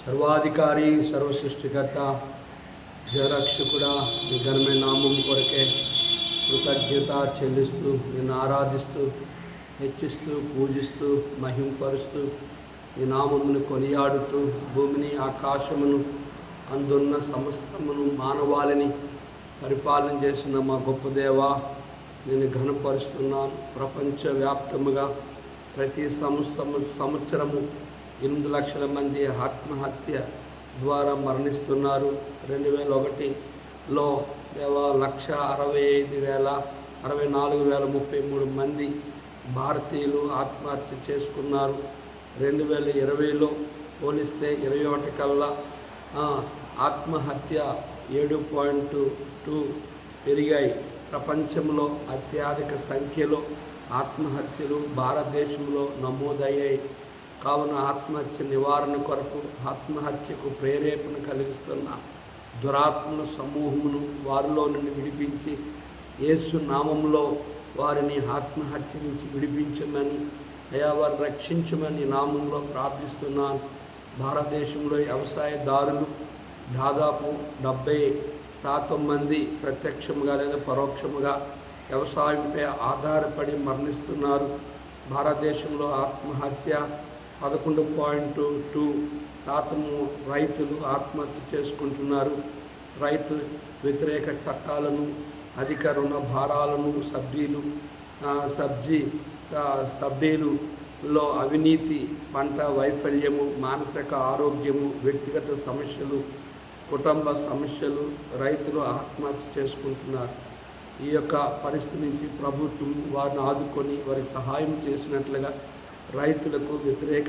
సర్వాధికారి, సర్వసృష్టికర్త, జయరక్షకుడా, నీ ఘనమైన నామం కొరకే కృతజ్ఞత చెల్లిస్తూ, నిన్ను ఆరాధిస్తూ, హెచ్చిస్తూ, పూజిస్తూ, మహింపరుస్తూ, నీ నామమును కొనియాడుతూ, భూమిని, ఆకాశమును, అందున్న సమస్తమును, మానవాళిని పరిపాలన చేసిన మా గొప్ప దేవా, నేను ఘనపరుస్తున్నాను. ప్రపంచవ్యాప్తముగా ప్రతి సంవత్సరము 8 లక్షల మంది ఆత్మహత్య ద్వారా మరణిస్తున్నారు. 2001లో 1,65,064,033 మంది భారతీయులు ఆత్మహత్య చేసుకున్నారు. 2020లో పోలిస్తే 21 కల్లా ఆత్మహత్య 7.2 పెరిగాయి. ప్రపంచంలో అత్యధిక సంఖ్యలో ఆత్మహత్యలు భారతదేశంలో నమోదయ్యాయి. కావున ఆత్మహత్య నివారణ కొరకు, ఆత్మహత్యకు ప్రేరేపణ కలిగిస్తున్న దురాత్మల సమూహమును వారిలో నుండి విడిపించి, యేసు నామములో వారిని ఆత్మహత్య నుంచి విడిపించమని, అయా వారిని రక్షించమని నామంలో ప్రార్థిస్తున్నాను. భారతదేశంలో వ్యవసాయదారులు దాదాపు 70% మంది ప్రత్యక్షముగా లేదా పరోక్షముగా వ్యవసాయంపై ఆధారపడి మరణిస్తున్నారు. భారతదేశంలో ఆత్మహత్య 11.2% రైతులు ఆత్మహత్య చేసుకుంటున్నారు. రైతు వ్యతిరేక చట్టాలను, అధిక రుణ భారాలను, సబ్సిడీలలో అవినీతి, పంట వైఫల్యము, మానసిక ఆరోగ్యము, వ్యక్తిగత సమస్యలు, కుటుంబ సమస్యలు, రైతులు ఆత్మహత్య చేసుకుంటున్నారు. ఈ యొక్క పరిస్థితి నుంచి ప్రభుత్వం వారిని ఆదుకొని వారికి సహాయం చేసినట్లుగా, రైతులకు వ్యతిరేక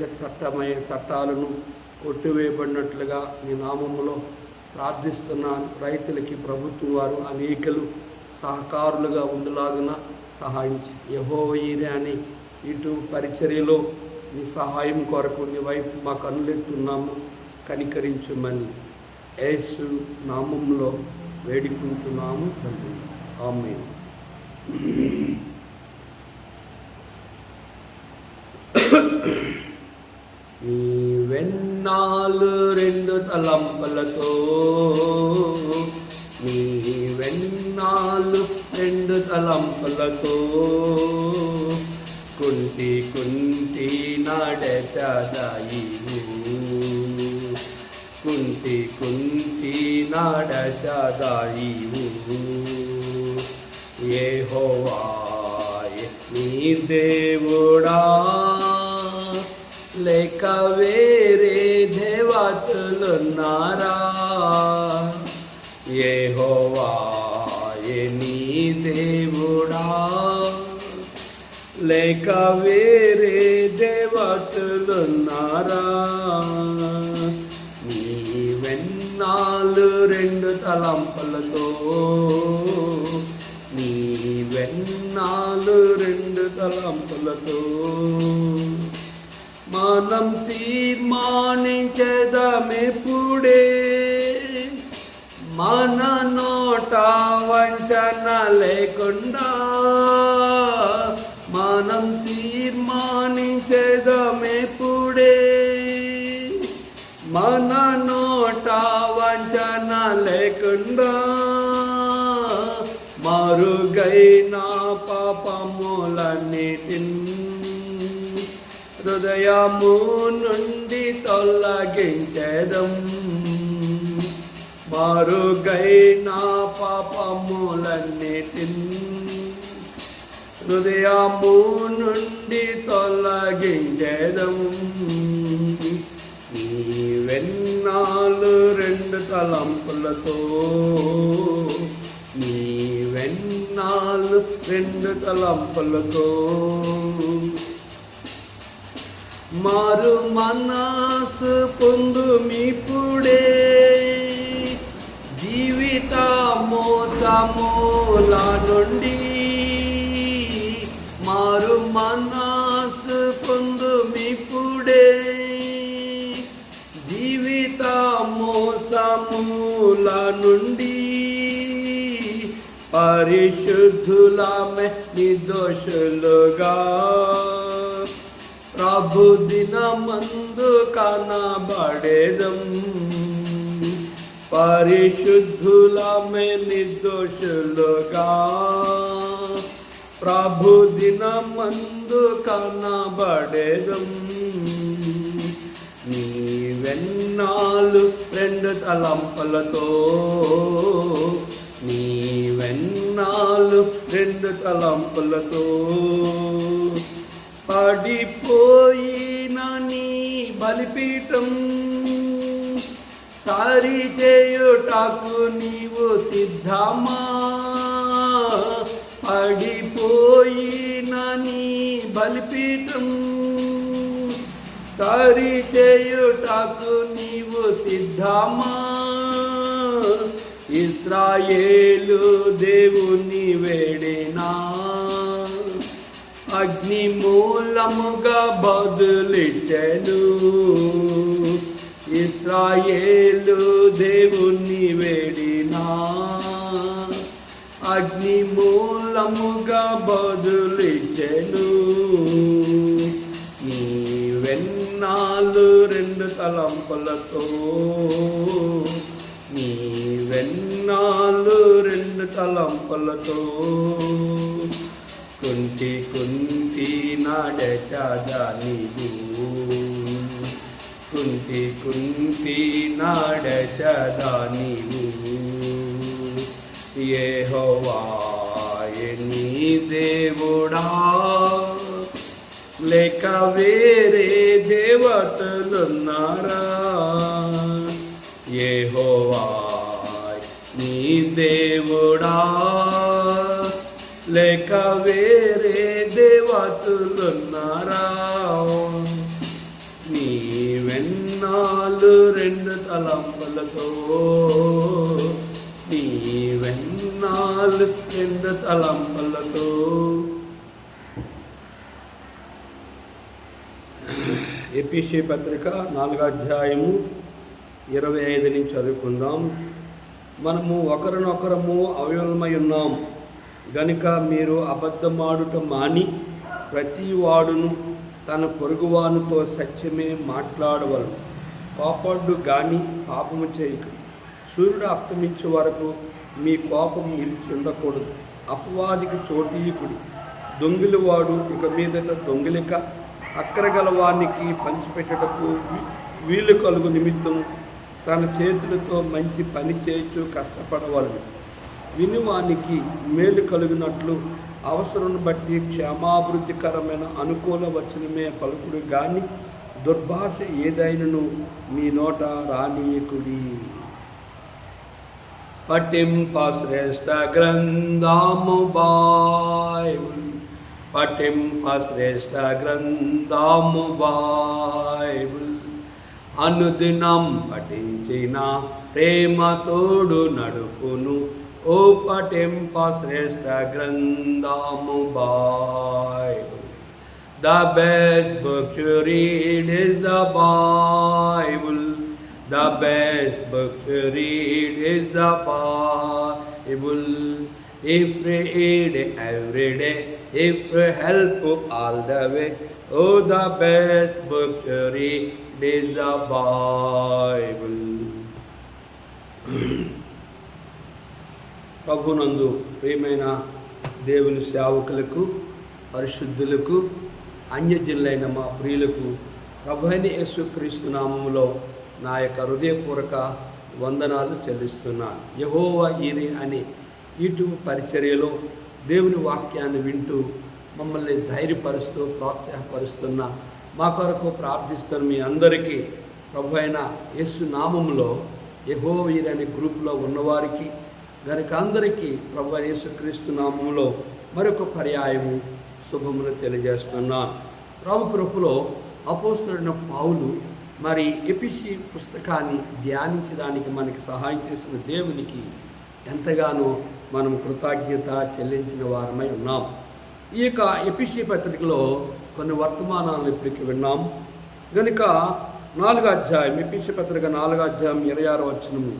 చట్టాలను కొట్టివేయబడినట్లుగా నీ నామములో ప్రార్థిస్తున్నాను. రైతులకి ప్రభుత్వం వారు అనేకలు సహకారులుగా ఉండలాగున సహాయించి, యెహోవా ఈరే అని ఇటు పరిచర్యలో నీ సహాయం కొరకు నీ వైపు మా కన్నులెత్తున్నాము, కనికరించమని యేసు నామములో వేడుకుంటున్నాము తండ్రి. ఆమేన్. నీవెన్నాళ్ళు 2 తలంపులతో, నీవెన్నాళ్ళు 2 తలంపులతో కుంటి నడచదాయివు, కుంటి నడచదాయివు. యెహోవాయే నీ దేవుడా, లేక వేరే దేవతలున్నారా? యెహోవాయే నీ దేవుడా, లేక వేరే దేవతలున్నారా? నీవెన్నాళ్ళు 2 తలంపులతో, నీవెన్నాళ్ళు 2 తలంపులతో మనం తీర్మానించెదమెప్పుడే, మన నోట వంచన లేకుండా. మనం తీర్మానించెదమెప్పుడే, మన నోట వంచన లేకుండా. మరుగైన పాపములన్నిటిని హృదయము నుండి తొలగించెదం. మరుగైన పాపములన్నిటిని హృదయము నుండి తొలగించెదం. నీవెన్నాళ్ళు 2 తలంపులతో, నీవెన్నాళ్ళు 2 తలంపులతో మారు మనసు పొందుమిప్పుడే, జీవిత మోసముల నుండి. మారు మనసు పొందుమిప్పుడే, జీవిత మోసముల నుండి. పరిశుద్ధులమే నిర్దోషులుగా ప్రభు దినమందు కనబడేదం. పరిశుద్ధులమే నిర్దోషులుగా ప్రభు దినమందు కనబడేదం. నీవెన్నాళ్ళు రెండు తలంపులతో, నీవెన్నాళ్ళు రెండు తలంపులతో పడిపోయిన నీ బలిపీఠం సరిచేయుటకు నీవు సిద్ధమా? పడిపోయిన నీ బలిపీఠం సరిచేయుటకు నీవు సిద్ధమా? ఇశ్రాయేలు దేవుని వేడినా అగ్ని మూలముగా బదులిచ్చెను. ఇశ్రాయేలు దేవుని వేడినా అగ్ని మూలముగా బదులిచ్చెను. నీవెన్నాళ్ళు రెండు తలంపులతో, నీవెన్నాళ్ళు రెండు తలంపులతో కుంటి కుంటి నడచదా నీవు, కుంటి కుంటి నడచదా నీవు. యెహోవాయే నీ దేవుడా, లేక వేరే దేవతలున్నారా? యెహోవాయే నీ దేవుడా, లేక వేరే దేవతలున్నారా? నీవెన్నాళ్ళు రెండు తలంపులతో, నీవెన్నాళ్ళు రెండు తలంపులతో. ఎఫెసీ పత్రిక 4వ అధ్యాయము 25 నుంచి చదువుకుందాం. మనము ఒకరినొకరము అవయవమై ఉన్నాం గనుక మీరు అబద్ధమాడుట మాని ప్రతి వాడును తన పొరుగువానితో సత్యమే మాట్లాడవలను. కోపడ్డు గాని పాపము చేయకు. సూర్యుడు అస్తమించే వరకు మీ కోపం నిలిచి ఉండకూడదు. అపవాదికి చోటీకుడు. దొంగిలివాడు ఇక మీదట దొంగిలిక అక్కరగలవానికి పంచిపెట్టటకు వీలు కలుగు నిమిత్తం తన చేతులతో మంచి పని చేయొచ్చు కష్టపడవలను. వినివానికి మేలు కలుగునట్లు అవసరం బట్టి క్షేమాభివృద్ధికరమైన అనుకూల వచనమే పలుకుడు గాని దుర్భాష ఏదైనను మీ నోట రానీయకుడి. పఠింప శ్రేష్ఠ గ్రంథము బైబిల్, పఠింప శ్రేష్ఠ గ్రంథము బైబిల్. అనుదినం పఠించిన ప్రేమ తోడు నడుపును. ఓ పఠింప శ్రేష్ఠ గ్రంథము Bible. The best book to read is the Bible. The best book to read is the Bible. If we read every day, if we help all the way, oh, the best book to read is the Bible. ప్రభునందు ప్రియమైన దేవుని సేవకులకు, పరిశుద్ధులకు, అన్యజనులైన మా ప్రియులకు ప్రభువైన యేసుక్రీస్తు నామములో నా యొక్క హృదయపూర్వక వందనాలు చెల్లిస్తున్నాను. యెహోవా ఈరే అనే యూట్యూబ్ పరిచర్యలో దేవుని వాక్యాన్ని వింటూ మమ్మల్ని ధైర్యపరుస్తూ ప్రోత్సాహపరుస్తున్న మా కొరకు ప్రార్థిస్తున్న మీ అందరికీ ప్రభువైన యేసు నామములో యెహోవా ఈరే అనే గ్రూపులో ఉన్నవారికి గనుక అందరికీ ప్రభువైన యేసుక్రీస్తు నామములో మరొక పర్యాయము శుభములు తెలియజేస్తున్నాను. ప్రభు కృపలో అపోస్తలుడైన పౌలు మరి ఎఫెసీ పుస్తకాన్ని ధ్యానించడానికి మనకి సహాయం చేసిన దేవునికి ఎంతగానో మనం కృతజ్ఞత చెల్లించిన వారమై ఉన్నాం. ఈ యొక్క ఎఫెసీ పత్రికలో కొన్ని వర్తమానాలను ఇప్పటికి విన్నాం కనుక 4వ అధ్యాయం ఎఫెసీ పత్రిక 4వ అధ్యాయం 26వ వచనము,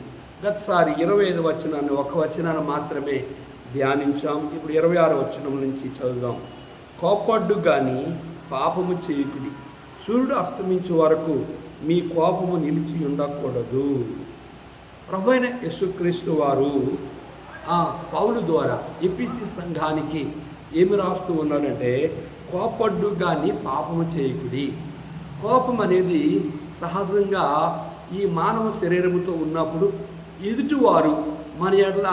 గతసారి 25వ వచనాన్ని ఒక వచనాన్ని మాత్రమే ధ్యానించాం. ఇప్పుడు 26వ వచనం నుంచి చదువుదాం. కోపడ్డు కానీ పాపము చేయకుడి. సూర్యుడు అస్తమించే వరకు మీ కోపము నిలిచి ఉండకూడదు. ప్రభువైన యేసుక్రీస్తు వారు పౌలు ద్వారా ఎఫెసీ సంఘానికి ఏమి రాస్తూ ఉన్నాడంటే, కోపడ్డు కానీ పాపము చేయకుడి. కోపం అనేది సహజంగా ఈ మానవ శరీరముతో ఉన్నప్పుడు ఎదుటివారు మన ఎడల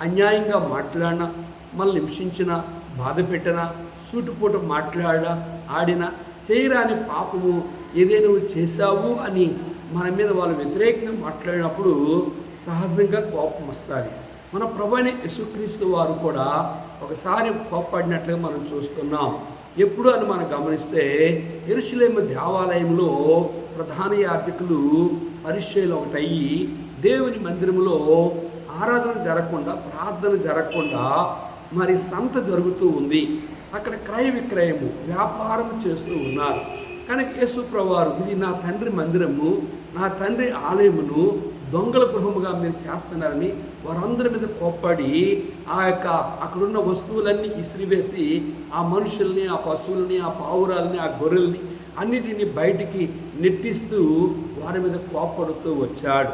అన్యాయంగా మాట్లాడినా, మనల్ని హింసించిన, బాధ పెట్టినా, సూటుపోటు ఆడినా, చేయరాని పాపము ఏదైనా నువ్వు చేశావు అని మన మీద వాళ్ళు వ్యతిరేకంగా మాట్లాడినప్పుడు సహజంగా కోపం వస్తుంది. మన ప్రభువైన యేసుక్రీస్తు వారు కూడా ఒకసారి కోపడినట్లుగా మనం చూస్తున్నాం. ఎప్పుడు అని మనం గమనిస్తే, యెరూషలేము దేవాలయంలో ప్రధాన యాజకులు పరిచర్యలు ఒకటయ్యి దేవుని మందిరంలో ఆరాధన జరగకుండా, ప్రార్థన జరగకుండా మరి సంత జరుగుతూ ఉంది. అక్కడ క్రయ విక్రయము, వ్యాపారం చేస్తూ ఉన్నారు. కనుక యేసు ప్రభువారు, ఇది నా తండ్రి మందిరము, నా తండ్రి ఆలయమును దొంగల గృహముగా మీరు చేస్తున్నారని వారందరి మీద కోప్పడి అక్కడున్న వస్తువులన్నీ ఇసిరివేసి ఆ మనుషుల్ని, ఆ పశువుల్ని, ఆ పావురాల్ని, ఆ గొర్రెల్ని అన్నిటినీ బయటికి నెట్టిస్తూ వారి మీద కోప్పడుతూ వచ్చాడు.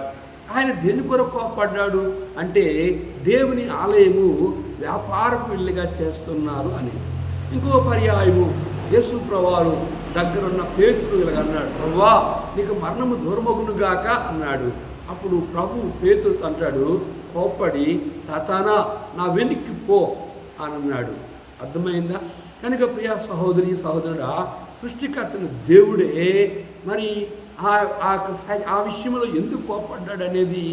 ఆయన దేని కొరకు కోప్పడ్డాడు అంటే, దేవుని ఆలయము వ్యాపారపు ఇల్లుగా చేస్తున్నారు అని. ఇంకో పర్యాయము యేసు ప్రభువారు దగ్గరున్న పేతురు అన్నాడు, ప్రభువా నీకు మరణము దూరమగునుగాక అన్నాడు. అప్పుడు ప్రభు పేతురుతో అంటాడు, కోప్పడి, సాతానా నా వెనక్కి పో అని అన్నాడు. అర్థమైందా? కనుక ప్రియా సహోదరి సహోదరుడా, సృష్టికర్తను దేవుడే మరి ఆ విషయంలో ఎందుకు కోప్పడ్డాడు అనేది,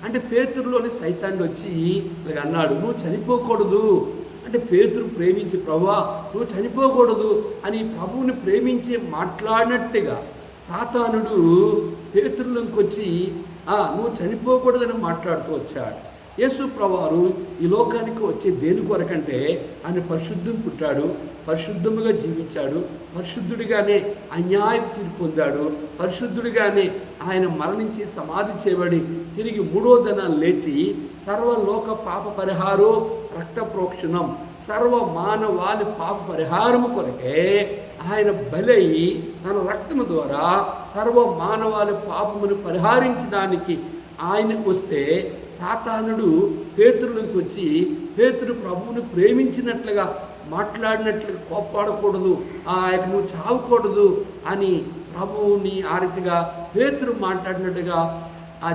అంటే పేతురులోని సైతాన్ని వచ్చి ఇలాగ అన్నాడు, నువ్వు చనిపోకూడదు అంటే పేతురు ప్రేమించి, ప్రభువా నువ్వు చనిపోకూడదు అని ప్రభువుని ప్రేమించి మాట్లాడినట్టుగా సాతానుడు పేతురులోకి వచ్చి నువ్వు చనిపోకూడదని మాట్లాడుతూ వచ్చాడు. యేసు ప్రభువారు ఈ లోకానికి వచ్చే దేని కొరకంటే, ఆయన పరిశుద్ధం పుట్టాడు, పరిశుద్ధముగా జీవించాడు, పరిశుద్ధుడిగానే అన్యాయం తీర్పు పొందాడు, పరిశుద్ధుడిగానే ఆయన మరణించి సమాధి చేయబడి తిరిగి మూడో దినాన్ని లేచి సర్వలోక పాప పరిహారో రక్త ప్రోక్షణం, సర్వ మానవాళి పాప పరిహారము కొరకే ఆయన బలై తన రక్తము ద్వారా సర్వ మానవాళి పాపమును పరిహారించడానికి ఆయన వస్తే, సాతానుడు పేతురులోకి వచ్చి పేతురు ప్రభువుని ప్రేమించినట్లుగా మాట్లాడినట్లుగా కోప్పాడకూడదు, నువ్వు చావకూడదు అని ప్రభువుని ఆ రీతిగా పేతురు మాట్లాడినట్టుగా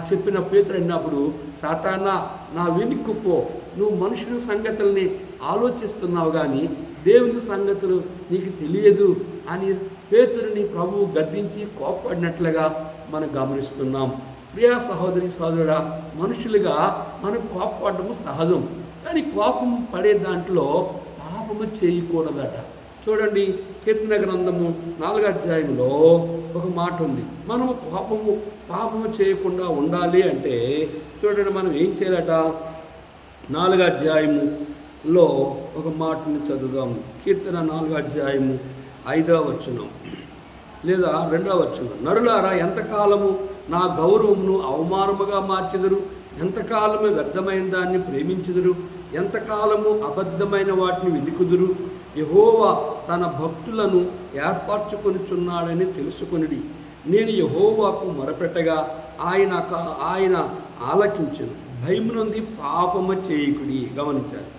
చెప్పిన పేతురు అన్నప్పుడు, సాతానా నా వెనుక్కు పో, నువ్వు మనుషుల సంగతుల్ని ఆలోచిస్తున్నావు కానీ దేవుని సంగతులు నీకు తెలియదు అని పేతురుని ప్రభువు గద్దించి కోప్పడినట్లుగా మనం గమనిస్తున్నాం. ప్రియా సహోదరి సహోదరుడా, మనుషులుగా మనం కోపపడము సహజం, కానీ కోపం పడే దాంట్లో పాపము చేయకూడదట. చూడండి, కీర్తన గ్రంథము 4వ అధ్యాయంలో ఒక మాట ఉంది. మనము పాపము చేయకుండా ఉండాలి అంటే చూడండి, మనం ఏం చేయాలట? 4వ అధ్యాయములో ఒక మాటని చదువుదాము. కీర్తన 4వ అధ్యాయము 5వ వచనం లేదా 2వ వచనం. నరులారా, ఎంతకాలము నా గౌరవమును అవమానముగా మార్చెదరు, ఎంతకాలము వ్యర్థమైన దాన్ని ప్రేమించెదరు, ఎంతకాలము అబద్ధమైన వాటిని వెదుకుదురు. యెహోవా తన భక్తులను ఏర్పరచుకొనుచున్నాడని తెలుసుకొనిడి. నేను యెహోవాకు మొరపెట్టగా ఆయన ఆలకించెను. భయము నుండి పాపము చేయకుడి. గమనించాలి,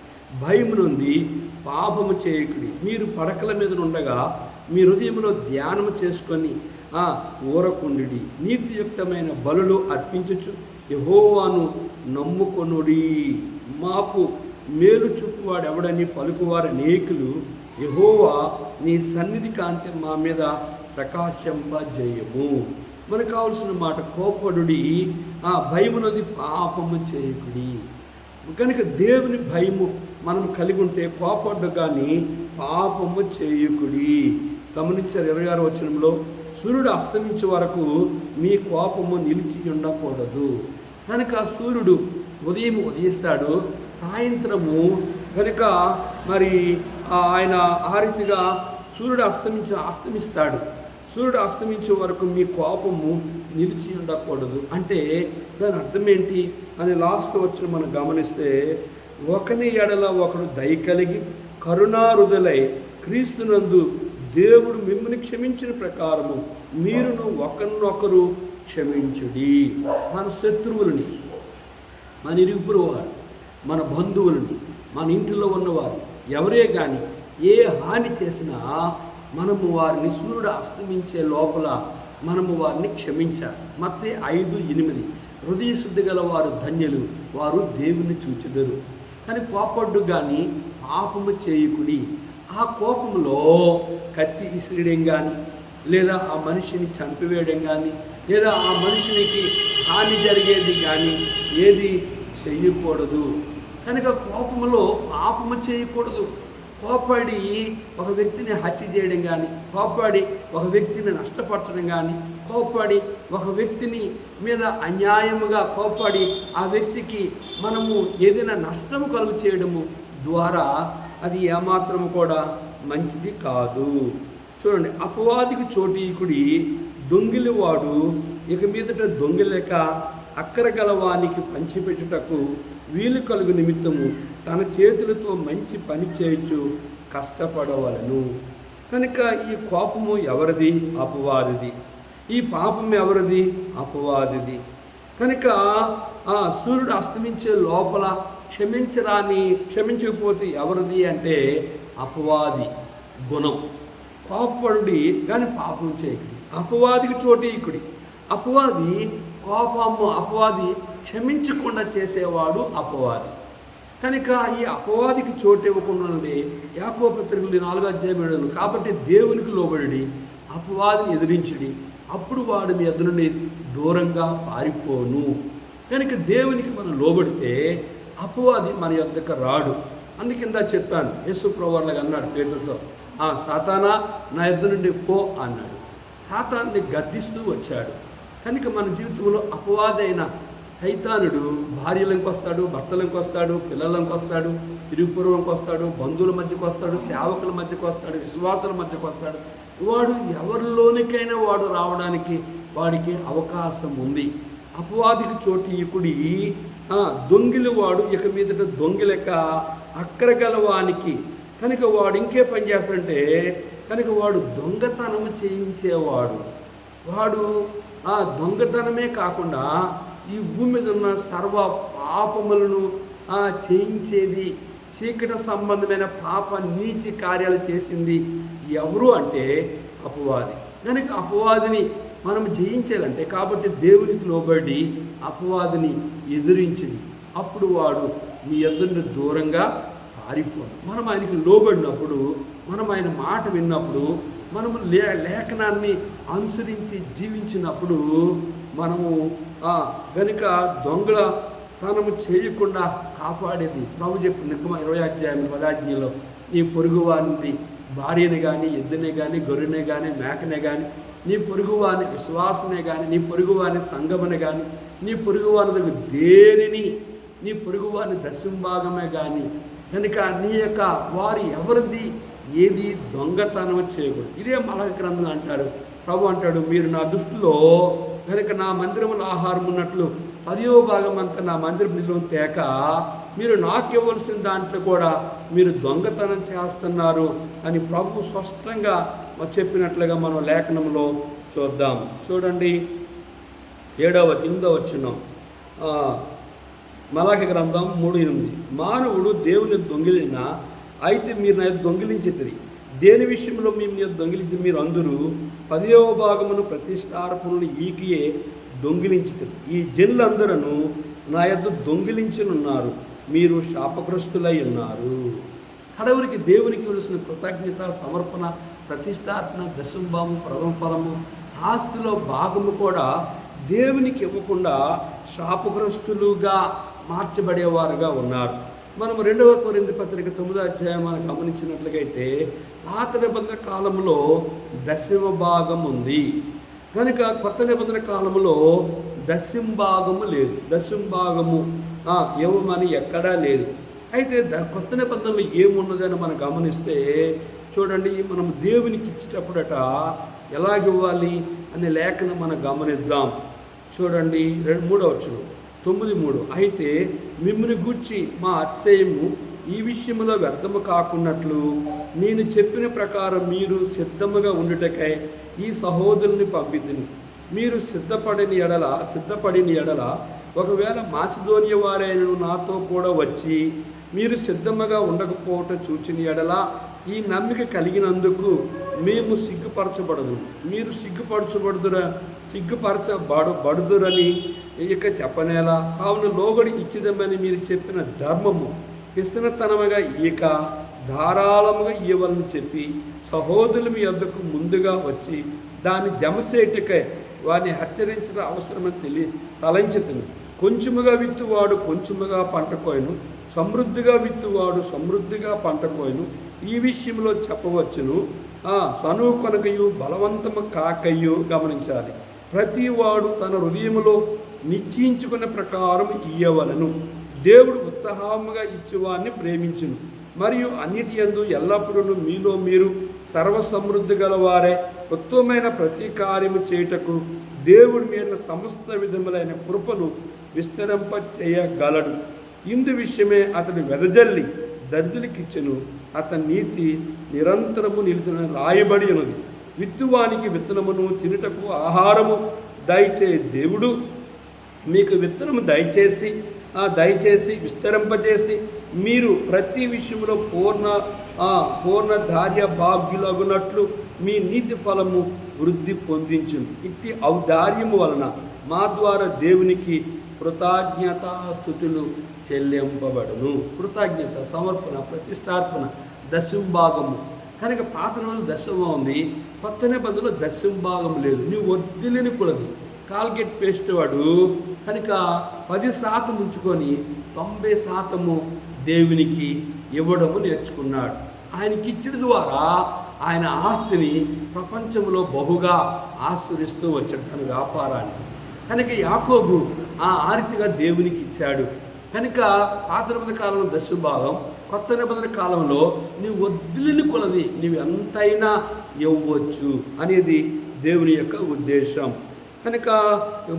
భయము నుండి పాపము చేయకుడి. మీరు పడకల మీద ఉండగా మీ హృదయంలో ధ్యానము చేసుకొని ఊరకుండి. నీతియుక్తమైన బలులు అర్పించుచు యెహోవాను నమ్ముకొనుడి. మాకు మేలు చూపువాడు ఎవడని పలుకువారు అనేకులు. యెహోవా నీ సన్నిధి కాంతి మా మీద ప్రకాశింపజేయము. మనకు కావాల్సిన మాట, కోపడుడి, భయమునది పాపము చేయకుడి. కనుక దేవుని భయము మనం కలిగి ఉంటే కోపడ్డు కానీ పాపము చేయకుడి. గమనించారు 26వ వచనంలో, సూర్యుడు అస్తమించే వరకు మీ కోపము నిలిచి ఉండకూడదు. కనుక సూర్యుడు ఉదయం ఉదయిస్తాడు, సాయంత్రము కనుక మరి ఆయన ఆ రీతిగా సూర్యుడు అస్తమిస్తాడు. సూర్యుడు అస్తమించే వరకు మీ కోపము నిలిచి ఉండకూడదు అంటే దాని అర్థం ఏంటి అని లాస్ట్ వచ్చి మనం గమనిస్తే, ఒకని ఎడల ఒకడు దయ కలిగి కరుణారుదులై క్రీస్తునందు దేవుడు మిమ్మల్ని క్షమించిన ప్రకారము మీరును ఒకరినొకరు క్షమించుడి. మన శత్రువులని, మన ఇరుగుపురు వారు, మన బంధువులని, మన ఇంటిలో ఉన్నవారు ఎవరే కానీ ఏ హాని చేసినా మనము వారిని సూర్యుడు అస్తమించే లోపల మనము వారిని క్షమించాలి. మత్తయి 5:8 హృదయ శుద్ధి గల వారు ధన్యులు, వారు దేవుని చూచెదరు. కానీ కోపడ్డు కానీ పాపము చేయకుడి. ఆ కోపంలో కత్తి ఇసిరేయడం కానీ, లేదా ఆ మనిషిని చంపివేయడం కానీ, లేదా ఆ మనిషినికి హాని జరిగేది కానీ ఏది చేయకూడదు. కనుక కోపములో పాపము చేయకూడదు. కోపడి ఒక వ్యక్తిని హత్య చేయడం కానీ, కోపడి ఒక వ్యక్తిని నష్టపరచడం కానీ, కోపడి ఒక వ్యక్తిని మీద అన్యాయముగా కోపడి ఆ వ్యక్తికి మనము ఏదైనా నష్టము కలుగు చేయడము ద్వారా అది ఏమాత్రము కూడా మంచిది కాదు. చూడండి, అపవాదికి చోటీకుడి దొంగిలివాడు ఇక మీదట దొంగిలేక అక్కర గలవానికి పంచిపెట్టుటకు వీలు కలుగు నిమిత్తము తన చేతులతో మంచి పని చేయొచ్చు కష్టపడవలను. కనుక ఈ కోపము ఎవరిది? అపవాదిది. ఈ పాపం ఎవరిది? అపవాదిది. కనుక సూర్యుడు అస్తమించే లోపల క్షమించకపోతే ఎవరిది అంటే అపవాది గుణం. కోపపడి కానీ పాపం చేయకుడి. అపవాదికి చోటీకుడి. అపవాది క్షమించకుండా చేసేవాడు అపవాది. కనుక ఈ అపవాదికి చోటు ఇవ్వకుండా యాకోబు పత్రిక 4:7 కాబట్టి దేవునికి లోబడి అపవాదిని ఎదిరించుడి, అప్పుడు వాడు మీ ఎదురు నుండి దూరంగా పారిపోను. కనుక దేవునికి మనం లోబడితే అపవాది మన యొద్దకు రాడు. అందుకింద చెప్పాను, యేసు ప్రభువులాగా అన్నాడు పేతురుతో, సాతానా నా ఎదురు నుండి పో అన్నాడు. సాతాన్ని గద్దిస్తూ వచ్చాడు. కనుక మన జీవితంలో అపవాది అయిన సైతానుడు భార్యలకు వస్తాడు, భర్తలకు వస్తాడు, పిల్లలకు వస్తాడు, ఇరుగుపొరుగులకు వస్తాడు, బంధువుల మధ్యకు వస్తాడు, సేవకుల మధ్యకు వస్తాడు, విశ్వాసుల మధ్యకు వస్తాడు. వాడు ఎవరిలోనికైనా వాడు రావడానికి వాడికి అవకాశం ఉంది. అపవాదికి చోటు ఇకుడి దొంగిలి వాడు ఇక మీదట దొంగిలక అక్కర గలవానికి. కనుక వాడు ఇంకే పని చేస్తాడంటే కనుక వాడు దొంగతనము చేయించేవాడు. వాడు దొంగతనమే కాకుండా ఈ భూమి మీద ఉన్న సర్వ పాపములను చేయించేది, చీకటి సంబంధమైన పాప నీచి కార్యాలు చేసింది ఎవరు అంటే అపవాది. కనుక అపవాదిని మనం జయించాలంటే కాబట్టి దేవునికి లోబడి అపవాదిని ఎదిరించింది, అప్పుడు వాడు మీ ఎదురుని దూరంగా పారిపోదు. మనం ఆయనకి లోబడినప్పుడు, మనం ఆయన మాట విన్నప్పుడు, మనము లేఖనాన్ని అనుసరించి జీవించినప్పుడు మనము కనుక దొంగల తనము చేయకుండా కాపాడేది ప్రభు చెప్పిన నిర్గమ 20:10 నీ పొరుగువాని భార్యని కానీ, ఎద్దునే కానీ, గొర్రెనే కానీ, మేకనే కానీ, నీ పొరుగువాని విశ్వాసనే కానీ, నీ పొరుగువాని సంగమనే కానీ, నీ పొరుగువాని దగ్గర దేనిని, నీ పొరుగువాని దశంభాగమే కానీ కనుక నీ యొక్క వారి ఎవరిది ఏది దొంగతనం చేయకూడదు. ఇదే మలాకి గ్రంథం అంటారు. ప్రభు అంటాడు, మీరు నా దృష్టిలో కనుక నా మందిరములో ఆహారం ఉన్నట్లు 10వ భాగం అంతా నా మందిరంలో తేక మీరు నాకు ఇవ్వాల్సిన దాంట్లో కూడా మీరు దొంగతనం చేస్తున్నారు అని ప్రభు స్పష్టంగా చెప్పినట్లుగా మనం లేఖనంలో చూద్దాం. చూడండి 8వ మలాకి గ్రంథం 3:8 మానవుడు దేవుని దొంగిలిన అయితే మీరు నా దొంగిలించితిరి, దేని విషయంలో మేము దొంగిలించి మీరు అందరూ 10వ భాగమును ప్రతిష్టార్పణలు ఈకియే దొంగిలించితిరి. ఈ జనులందరూ నా యొద్ద దొంగిలించనున్నారు, మీరు శాపగ్రస్తులై ఉన్నారు. కడవరికి దేవునికి ఇవ్వాల్సిన కృతజ్ఞత, సమర్పణ, ప్రతిష్టార్పణ, దశంభావము, ప్రథమ ఫలము, ఆస్తిలో భాగము కూడా దేవునికి ఇవ్వకుండా శాపగ్రస్తులుగా మార్చబడేవారుగా ఉన్నారు. మనం 2వ కొరింథీ పత్రిక 9వ మనం గమనించినట్లయితే పాత నిబంధన కాలంలో దశమ భాగం ఉంది. కనుక కొత్త నిబంధన కాలంలో దశమ భాగము లేదు. దశమ భాగము ఇవ్వమని ఎక్కడా లేదు. అయితే కొత్త నిబంధనలో ఏమున్నదని మనం గమనిస్తే చూడండి, మనం దేవునికి ఇచ్చేటప్పుడట ఎలాగివ్వాలి అనే లేఖను మనం గమనిద్దాం. చూడండి 3వ 9:3 అయితే మిమ్మల్ని గూర్చి మా అతిశయము ఈ విషయంలో వ్యర్థము కాకున్నట్లు నేను చెప్పిన ప్రకారం మీరు సిద్ధముగా ఉండుటకై ఈ సహోదరుని పంపితిని. మీరు సిద్ధపడిన ఎడల ఒకవేళ మాసిదోనియ వారైనను నాతో కూడా వచ్చి మీరు సిద్ధముగా ఉండకపోవటం చూచిన ఎడల ఈ నమ్మిక కలిగినందుకు మేము సిగ్గుపరచబడదు. మీరు సిగ్గుపరచబడుదురని ఇక చెప్పనేలా. కావున లోబడి ఇచ్చిదమని మీరు చెప్పిన ధర్మము వ్యసనతనముగా ఇక ధారాళముగా ఇవ్వాలని చెప్పి సహోదరులు మీ వద్దకు ముందుగా వచ్చి దాన్ని జమసేటుకై వారిని హెచ్చరించిన అవసరమని తలంచుతుంది. కొంచెముగా విత్తువాడు కొంచెముగా పంట కోయను, సమృద్ధిగా విత్తువాడు సమృద్ధిగా పంట కోయను. ఈ విషయంలో చెప్పవచ్చును, సనువు కొనకయు బలవంతము కాకయు గమనించాలి. ప్రతివాడు తన హృదయములో నిశ్చయించుకున్న ప్రకారం ఇయ్యవలను. దేవుడు ఉత్సాహముగా ఇచ్చేవాడిని ప్రేమించును, మరియు అన్నిటి యందు ఎల్లప్పుడూ మీలో మీరు సర్వసమృద్ధి గలవారే ఉత్తమమైన ప్రతి కార్యము చేయుటకు దేవుడి మీద సమస్త విధములైన కృపను విస్తరింప చేయగలడు. ఇందు విషయమే అతడు వెదజల్లి దరిద్రులకిచ్చెను, అతని నీతి నిరంతరము నిలిచిన రాయబడి ఉన్నది. విత్తువానికి విత్తనమును తినుటకు ఆహారము దయచే దేవుడు మీకు విత్తనము దయచేసి విస్తరింపజేసి మీరు ప్రతి విషయంలో పూర్ణ ధార్య భాగ్యులగునట్లు మీ నీతి ఫలము వృద్ధి పొందించును. ఇట్టి ఔదార్యము వలన మా ద్వారా దేవునికి కృతజ్ఞతాస్తుతులు చెల్లింపబడును. కృతజ్ఞత, సమర్పణ, ప్రతిష్టార్పణ, దశంభాగము. కనుక పాత నిబంధనలో దశమ ఉంది, కొత్త నిబంధనలో దశంభాగం లేదు. నువ్వు వద్దులేని కులది కాల్గేట్ పేస్ట్ వాడు కనుక 10% ఉంచుకొని 90% దేవునికి ఇవ్వడము నేర్చుకున్నాడు. ఆయనకి ఇచ్చిన ద్వారా ఆయన ఆస్తిని ప్రపంచంలో బహుగా ఆశ్రయిస్తూ వచ్చాడు తన వ్యాపారాన్ని. కనుక యాకోబు ఆ రీతిగా దేవునికి ఇచ్చాడు. కనుక పాత నిబంధన కాలంలో దశభాగం, కొత్త నిబంధన కాలంలో నీవు వదిలిన కొలది నీవు ఎంతైనా ఇవ్వచ్చు అనేది దేవుని యొక్క ఉద్దేశం. కనుక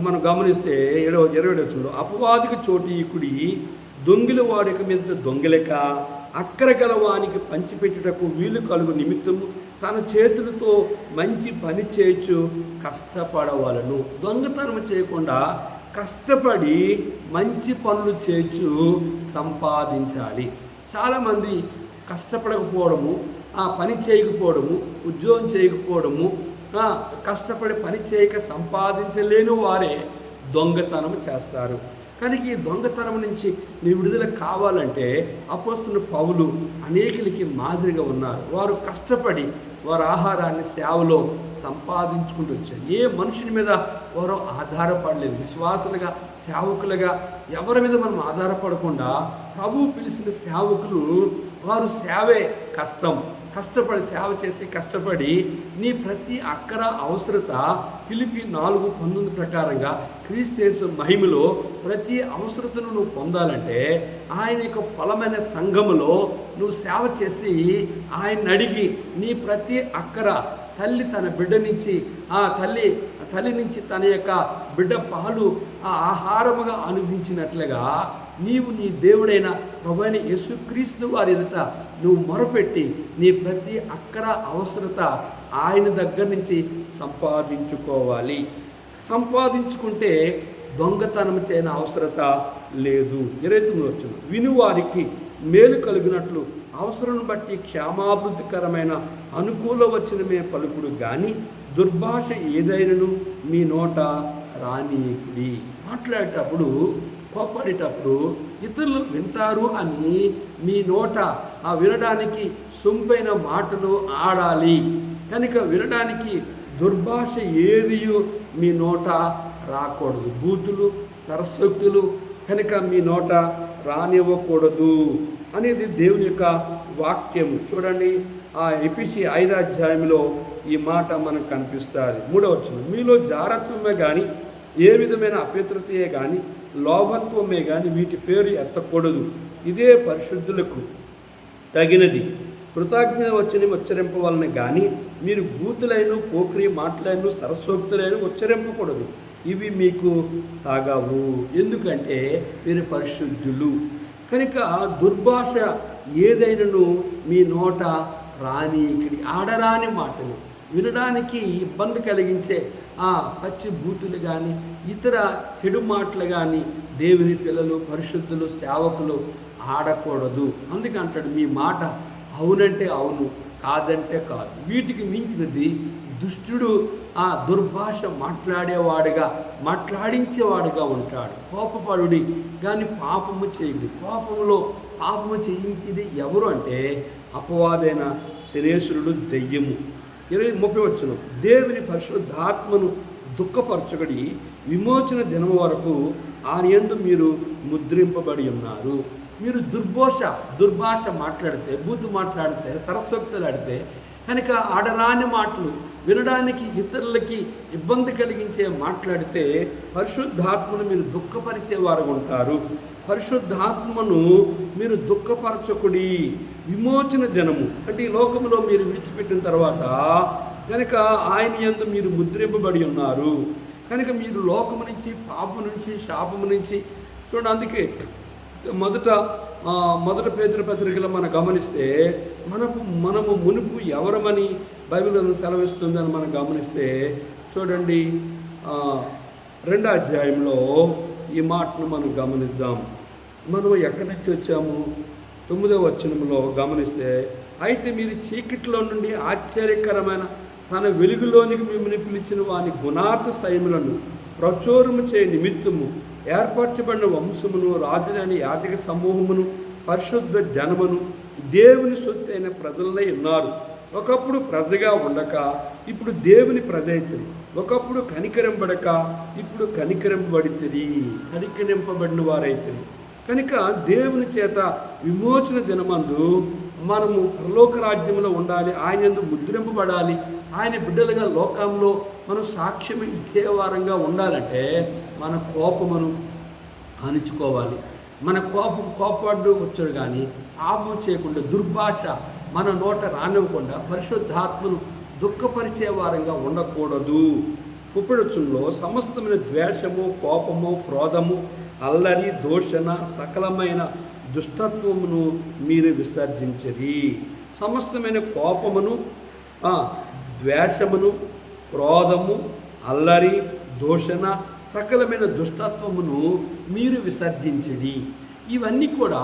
మనం గమనిస్తే 27 అపవాదికి చోటీకుడి దొంగిల వాడికి మీద దొంగిలక అక్కర గలవానికి పంచిపెట్టుటకు వీలు కలుగు నిమిత్తము తన చేతులతో మంచి పని చేయొచ్చు కష్టపడవలను. దొంగతనం చేయకుండా కష్టపడి మంచి పనులు చేయొచ్చు సంపాదించాలి. చాలామంది కష్టపడకపోవడము, పని చేయకపోవడము, ఉద్యోగం చేయకపోవడము, కష్టపడి పని చేయక సంపాదించలేని వారే దొంగతనం చేస్తారు. కానీ ఈ దొంగతనం నుంచి నీ విడుదల కావాలంటే అపోస్తలుడు పౌలు అనేకులకి మాదిరిగా ఉన్నారు. వారు కష్టపడి వారి ఆహారాన్ని సేవలో సంపాదించుకుంటూ వచ్చారు. ఏ మనుషుని మీద వారు ఆధారపడలేదు. విశ్వాసులుగా, సేవకులుగా ఎవరి మీద మనం ఆధారపడకుండా ప్రభువు పిలిచిన సేవకులు వారు సేవే కష్టపడి సేవ చేసి కష్టపడి నీ ప్రతి అక్కర అవసరత ఫిలిప్పీ 4:19 ప్రకారంగా క్రీస్తు మహిమలో ప్రతి అవసరతను నువ్వు పొందాలంటే ఆయన యొక్క బలమైన సంఘములో నువ్వు సేవ చేసి ఆయన అడిగి నీ ప్రతి అక్కర తల్లి తన బిడ్డ నుంచి తల్లి నుంచి తన యొక్క బిడ్డ పాలు ఆహారముగా అనుభవించినట్లుగా నీవు నీ దేవుడైన ప్రభువైన యేసుక్రీస్తు వారి ఎదుట నువ్వు మొరపెట్టి నీ ప్రతి అక్కర అవసరత ఆయన దగ్గర నుంచి సంపాదించుకోవాలి. సంపాదించుకుంటే దొంగతనం చేయని అవసరత లేదు. 29 వినువారికి మేలు కలిగినట్లు అవసరం బట్టి క్షేమాభివృద్ధికరమైన అనుకూల వచనమే పలుకుడు కానీ దుర్భాష ఏదైనను మీ నోట రానీకుడి. మాట్లాడేటప్పుడు, కోపడేటప్పుడు ఇతరులు వింటారు అని మీ నోట వినడానికి సొంపైన మాటలు ఆడాలి. కనుక వినడానికి దుర్భాష ఏదియు మీ నోట రాకూడదు. బూతులు, సరస్వక్తులు కనుక మీ నోట రానివ్వకూడదు అనేది దేవుని యొక్క వాక్యం. చూడండి, ఎఫెసీ 5వ అధ్యాయంలో ఈ మాట మనకు కనిపిస్తుంది. 3వ వచనం, మీలో జారత్వమే కానీ ఏ విధమైన అపవిత్రతయే కానీ లోభత్వమే కానీ వీటి పేరు ఎత్తకూడదు. ఇదే పరిశుద్ధులకు తగినది. కృతజ్ఞత ఉచ్చరింపవలన కానీ మీరు బూతులైన పోక్రి మాటలైన సరస్వక్తులైన ఉచ్చరింపకూడదు. ఇవి మీకు తాగవు, ఎందుకంటే మీరు పరిశుద్ధులు. కనుక దుర్భాష ఏదైనాను మీ నోట రానీకిడి, ఆడరాని మాటలు, వినడానికి ఇబ్బంది కలిగించే పచ్చి బూతులు కానీ ఇతర చెడు మాటలు కానీ దేవుని పిల్లలు, పరిశుద్ధులు, సేవకులు ఆడకూడదు. అందుకే అంటాడు, మీ మాట అవునంటే అవును, కాదంటే కాదు. వీటికి మించినది దుష్టుడు దుర్భాష మాట్లాడించేవాడుగా ఉంటాడు. కోపపడుడి కానీ పాపము చేయదు. పాపము చేయించేది ఎవరు అంటే అపవాదైన శనేశ్వరుడు, దెయ్యము. 30 వచనం, దేవుని పరిశుద్ధాత్మను దుఃఖపరచబడి విమోచన దినం వరకు ఆయన యందు మీరు ముద్రింపబడి ఉన్నారు. మీరు దుర్భాష మాట్లాడితే, బూతు మాట్లాడితే, సరస్వక్తులాడితే, కనుక ఆడరాని మాటలు వినడానికి ఇతరులకి ఇబ్బంది కలిగించే మాట్లాడితే పరిశుద్ధాత్మను మీరు దుఃఖపరిచేవారు ఉంటారు. పరిశుద్ధాత్మను మీరు దుఃఖపరచకుడి. విమోచన దినము అంటే ఈ లోకంలో మీరు విడిచిపెట్టిన తర్వాత కనుక ఆయన యందు మీరు ముద్రింపబడి ఉన్నారు. కనుక మీరు లోకము నుంచి, పాపము నుంచి, శాపము నుంచి చూడండి. అందుకే మొదట పేతురు పత్రికలో మనం గమనిస్తే మనము మునుపు ఎవరమని బైబిల్ సెలవిస్తుందని మనం గమనిస్తే చూడండి, 2వ అధ్యాయంలో ఈ మాటను మనం గమనిద్దాం. మనం ఎక్కడి నుంచి వచ్చాము? 9వ వచనంలో గమనిస్తే, అయితే మీరు చీకటిలో నుండి ఆశ్చర్యకరమైన తన వెలుగులోనికి మిమ్మల్ని పిలిచిన వాని గుణార్థ సైములను ప్రచురము చే నిమిత్తము ఏర్పరచబడిన వంశమును, రాజులని యాజక సమూహమును, పరిశుద్ధ జనమును, దేవుని సొత్తు అయిన ప్రజలనే ఉన్నారు. ఒకప్పుడు ప్రజగా ఉండక ఇప్పుడు దేవుని ప్రజ అవుతుంది. ఒకప్పుడు కనికరింపబడక ఇప్పుడు కనికరింపబడిన వారైతుంది. కనుక దేవుని చేత విమోచన దినమందు మనము పరలోక రాజ్యంలో ఉండాలి. ఆయన యందు ముద్రింపబడాలి. ఆయన బిడ్డలుగా లోకంలో మనం సాక్ష్యం ఇచ్చేవారంగా ఉండాలంటే మన కోపమును అణుచుకోవాలి. మన కోపపడ్డు వచ్చాడు కానీ పాపం చేయకుండా, దుర్భాష మన నోట రానివ్వకుండా పరిశుద్ధాత్మను దుఃఖపరిచే వారంగా ఉండకూడదు. ఉపడుచుల్లో సమస్తమైన ద్వేషము, కోపము, క్రోధము, అల్లరి, దూషణ, సకలమైన దుష్టత్వమును మీరు విసర్జించరి. సమస్తమైన కోపమును, ద్వేషమును, క్రోధము, అల్లరి, దూషణ, సకలమైన దుష్టత్వమును మీరు విసర్జించడి. ఇవన్నీ కూడా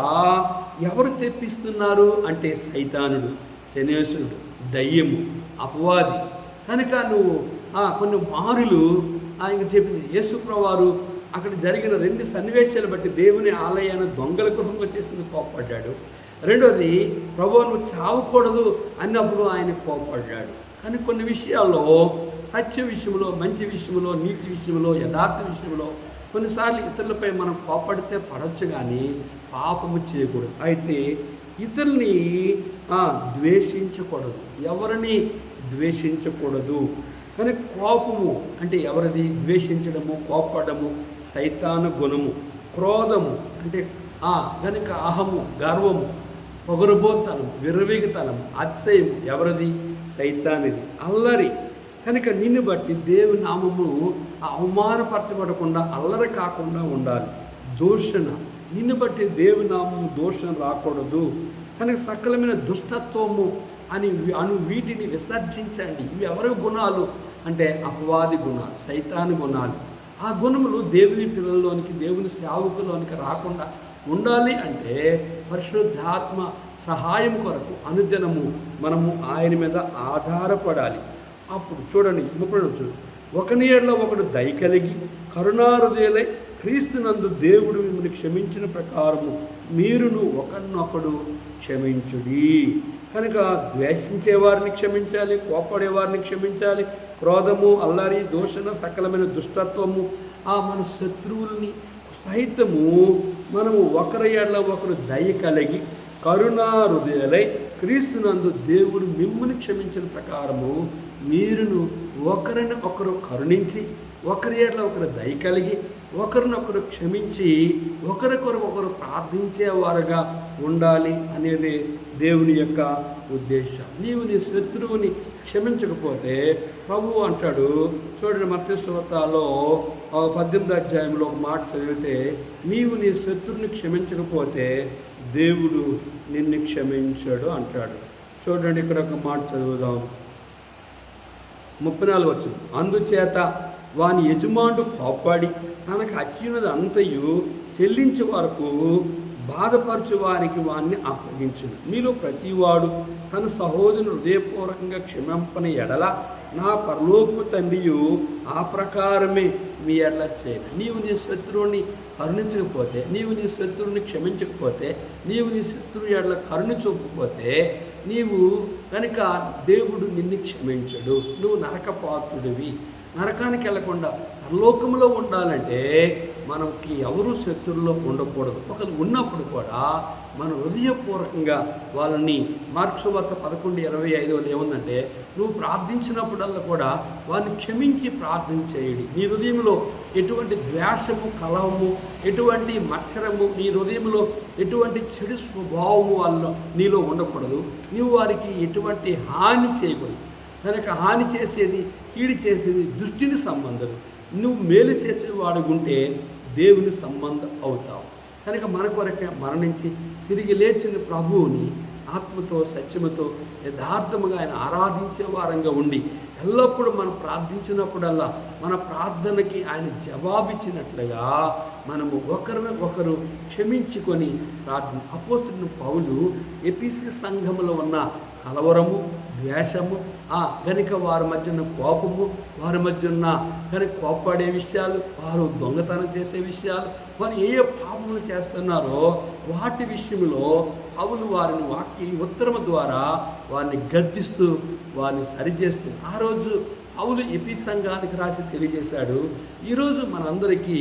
ఎవరు తెప్పిస్తున్నారు అంటే సైతానుడు, శనేశ్వరుడు, దయ్యము, అపవాది. కనుక నువ్వు కొన్ని మారులు ఆయన చెప్పింది. యేసుప్రభువారు అక్కడ జరిగిన 2 సన్నివేశాలు బట్టి దేవుని ఆలయాన్ని దొంగల గృహం వచ్చేసింది కోపపడ్డాడు. రెండోది, ప్రభువు నువ్వు చావకూడదు అన్నప్పుడు ఆయన కోపపడ్డాడు. కానీ కొన్ని విషయాల్లో, సత్య విషయంలో, మంచి విషయంలో, నీతి విషయంలో, యథార్థ విషయంలో కొన్నిసార్లు ఇతరులపై మనం కోపడితే పడవచ్చు కానీ పాపము చేయకూడదు. అయితే ఇతరుల్ని ద్వేషించకూడదు, ఎవరిని ద్వేషించకూడదు. కానీ కోపము అంటే ఎవరిది? ద్వేషించడము, కోపడము సైతాను గుణము. క్రోధము అంటే కనుక అహము, గర్వము, పొగరుబోతనం, విర్రవీగతనం, అతిశయం ఎవరిది? సైతానిది. అల్లరి కనుక నిన్ను బట్టి దేవుని నామము అవమానపరచబడకుండా, అల్లరి కాకుండా ఉండాలి. దూషణ నిన్ను బట్టి దేవుని నామము దూషణ రాకూడదు. కనుక సకలమైన దుష్టత్వము అను వీటిని విసర్జించండి. ఇవి ఎవరి గుణాలు అంటే అపవాది గుణాలు, సైతాను గుణాలు. ఆ గుణములు దేవుని పిల్లల్లోనికి, దేవుని సేవకుల్లోనికి రాకుండా ఉండాలి అంటే పరిశుద్ధాత్మ సహాయం కొరకు అనుదినము మనము ఆయన మీద ఆధారపడాలి. అప్పుడు చూడండి, ఒకని యెడల ఒకడు దయ కలిగి కరుణాహృదయులై క్రీస్తునందు దేవుడు మిమ్మల్ని క్షమించిన ప్రకారము మీరును ఒకరినొకడు క్షమించుడి. కనుక ద్వేషించే వారిని క్షమించాలి, కోపడే వారిని క్షమించాలి. క్రోధము, అల్లరి, దూషణ, సకలమైన దుష్టత్వము, మన శత్రువుల్ని సహితము మనము ఒకరి యెడల ఒకరు దయ కలిగి కరుణాహృదయులై క్రీస్తునందు దేవుడు మిమ్ముని క్షమించిన ప్రకారము మీరును ఒకరిని ఒకరు కరుణించి, ఒకరి యెడల ఒకరు దయ కలిగి, ఒకరినొకరు క్షమించి, ఒకరికొరకు ఒకరు ప్రార్థించేవారుగా ఉండాలి అనేది దేవుని యొక్క ఉద్దేశం. నీవు నీ శత్రువుని క్షమించకపోతే ప్రభువు అంటాడు, చూడండి మత్తయి సువార్తలో 18వ అధ్యాయంలో ఒక మాట చదివితే, నీవు నీ శత్రువుని క్షమించకపోతే దేవుడు నిన్ను క్షమించాడు అంటాడు. చూడండి ఇక్కడ ఒక మాట చదువుదాం, 34 వచనం. అందుచేత వాని యజమానుడు కోప్పడి తనకు అచ్చినది అంతయు చెల్లించే వరకు బాధపరచు వారికి వారిని అప్పగించును. మీలో ప్రతివాడు తన సహోదరుని హృదయపూర్వకంగా క్షమింపని ఎడల నా పరలోకపు తండ్రియు ఆ ప్రకారమే మీ ఎడల చేయను. నీవు నీ శత్రువుని కరుణించకపోతే, నీవు నీ శత్రువుని క్షమించకపోతే, నీవు నీ శత్రువు ఎడల కరుణ చూపకపోతే, నీవు కనుక దేవుడు నిన్ను క్షమించడు. నువ్వు నరకపాత్రుడివి. నరకానికి వెళ్లకుండా పరలోకంలో ఉండాలంటే మనకి ఎవరు శత్రువుల్లో ఉండకూడదు. ఒకరు ఉన్నప్పుడు కూడా మనం హృదయపూర్వకంగా వాళ్ళని, మార్కు సువార్త 11:25 ఏముందంటే, నువ్వు ప్రార్థించినప్పుడల్లా కూడా వారిని క్షమించి ప్రార్థన చేయండి. నీ హృదయంలో ఎటువంటి ద్వేషము, కలహము, ఎటువంటి మత్సరము, నీ హృదయంలో ఎటువంటి చెడు స్వభావము వాళ్ళ నీలో ఉండకూడదు. నువ్వు వారికి ఎటువంటి హాని చేయకూడదు. కనుక హాని చేసేది, కీడి చేసేది దుష్టిని సంబంధం. నువ్వు మేలు చేసేవాడుకుంటే దేవుని సంబంధం అవుతావు. కనుక మన కొరకే మరణించి తిరిగి లేచిన ప్రభువుని ఆత్మతో సత్యముతో యథార్థముగా ఆయన ఆరాధించే వారంగా ఉండి, ఎల్లప్పుడూ మనం ప్రార్థించినప్పుడల్లా మన ప్రార్థనకి ఆయన జవాబిచ్చినట్లుగా మనము ఒకరు క్షమించుకొని ప్రార్థన. అపోస్తలుడైన పౌలు ఎఫెసీ సంఘములో ఉన్న కలవరము, ద్వేషము, కనుక వారి మధ్య ఉన్న కోపము, వారి మధ్య ఉన్న కనుక కోపడే విషయాలు, వారు దొంగతనం చేసే విషయాలు, వారు ఏ పాపములు చేస్తున్నారో వాటి విషయంలో పౌలు వారిని వాక్య ఉత్తరము ద్వారా వారిని గద్దిస్తూ వారిని సరిచేస్తూ ఆ రోజు పౌలు ఎఫెసీ సంఘానికి రాసి తెలియజేశాడు. ఈరోజు మనందరికీ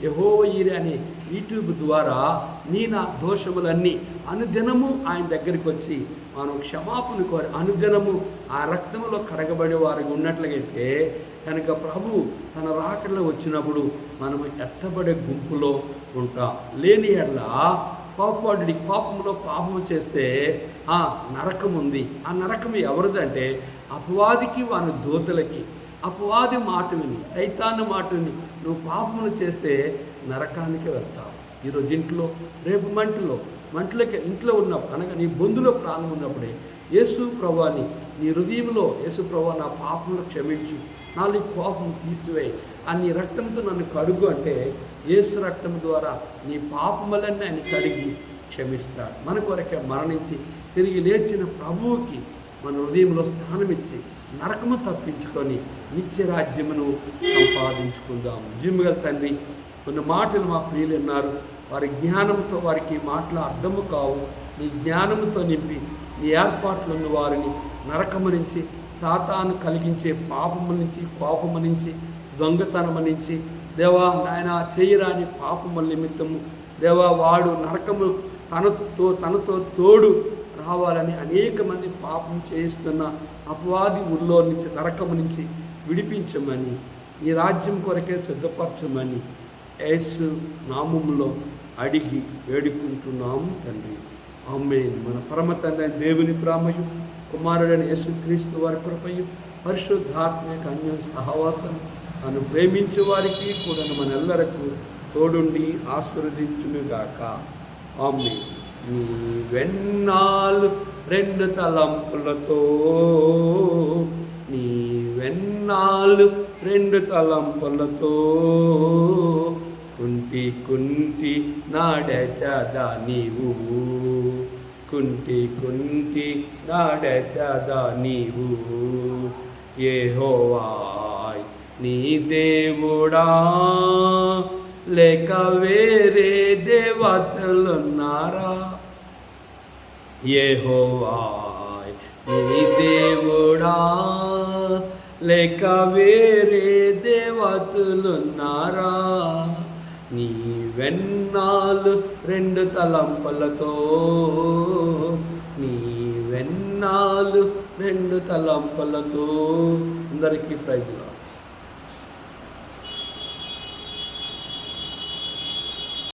యెహోవా ఈరే అనే యూట్యూబ్ ద్వారా నా దోషములన్నీ అనుదినము ఆయన దగ్గరికి వచ్చి మనం క్షమాపణ కోరి అనుదినము ఆ రక్తంలో కడగబడే వారికి ఉన్నట్లయితే కనుక ప్రభు తన రాకడలో వచ్చినప్పుడు మనము ఎత్తబడే గుంపులో ఉంటాం. లేని ఎడల కోపంలో పాపము చేస్తే నరకం ఉంది. ఆ నరకం ఎవరిదంటే అపవాదికి, వాని దూతలకి. అపవాది మాట విని, సైతాను మాట విని నువ్వు పాపములు చేస్తే నరకానికి వెళ్తావు. ఈరోజు ఇంట్లో, రేపు మంటలకి ఇంట్లో ఉన్నప్పుడు, అనగా నీ బొందులో ప్రాణం ఉన్నప్పుడే యేసు ప్రభువాని నీ హృదయంలో, యేసు ప్రభువా నా పాపములు క్షమించు, నాలో కోపం తీసివేయి, నీ రక్తంతో నన్ను కడుగు అంటే యేసు రక్తం ద్వారా నీ పాపములన్నీ ఆయన కడిగి క్షమిస్తాడు. మన కొరకే మరణించి తిరిగి లేచిన ప్రభువుకి మన హృదయంలో స్థానమిచ్చి నరకము తప్పించుకొని నిత్య రాజ్యమును సంపాదించుకుందాం. జీవగల తండ్రి, కొన్ని మాటలు మా ప్రియులు ఉన్నారు, వారి జ్ఞానంతో వారికి మాటలు అర్థము కావు. నీ జ్ఞానంతో నింపి నీ ఏర్పాట్లు ఉన్న వారిని నరకము నుంచి, సాతాను కలిగించే పాపము నుంచి, కోపము నుంచి, దొంగతనము నుంచి, దేవా నాయన చేయరాని పాపముల నిమిత్తము దేవా వాడు నరకము తనతో తోడు రావాలని అనేక మంది పాపం చేయిస్తున్న అపవాది ఊళ్ళో నుంచి, నరకము నుంచి విడిపించమని, ఈ రాజ్యం కొరకే సిద్ధపరచమని యేసు నామములో అడిగి వేడుకుంటున్నాము తండ్రి. ఆమేన్. మన పరమ తండ్రి దేవుని ప్రేమయు, కుమారుడైన యేసుక్రీస్తు వారి కృపయు, పరిశుద్ధాత్మక అన్య సహవాసం నన్ను ప్రేమించే వారికి కూడా మనెల్లరకు తోడుండి ఆశీర్వదించునుగాక. ఆమేన్. నీ వెన్నాలు రెండు తలంపులతో, నీ వెన్నాలు రెండు తలంపులతో కుంటి నాడచదా నీవు, కుంటి నాడచదా నీవు. యెహోవా నీ దేవుడా లేక వేరే దేవతలున్నారా? యెహోవా నీ దేవుడా లేక వేరే దేవతలున్నారా? నీ వెన్నాలు రెండు తలంపులతో, నీ వెన్నాలు రెండు తలంపులతో. అందరికీ ప్రైజ్.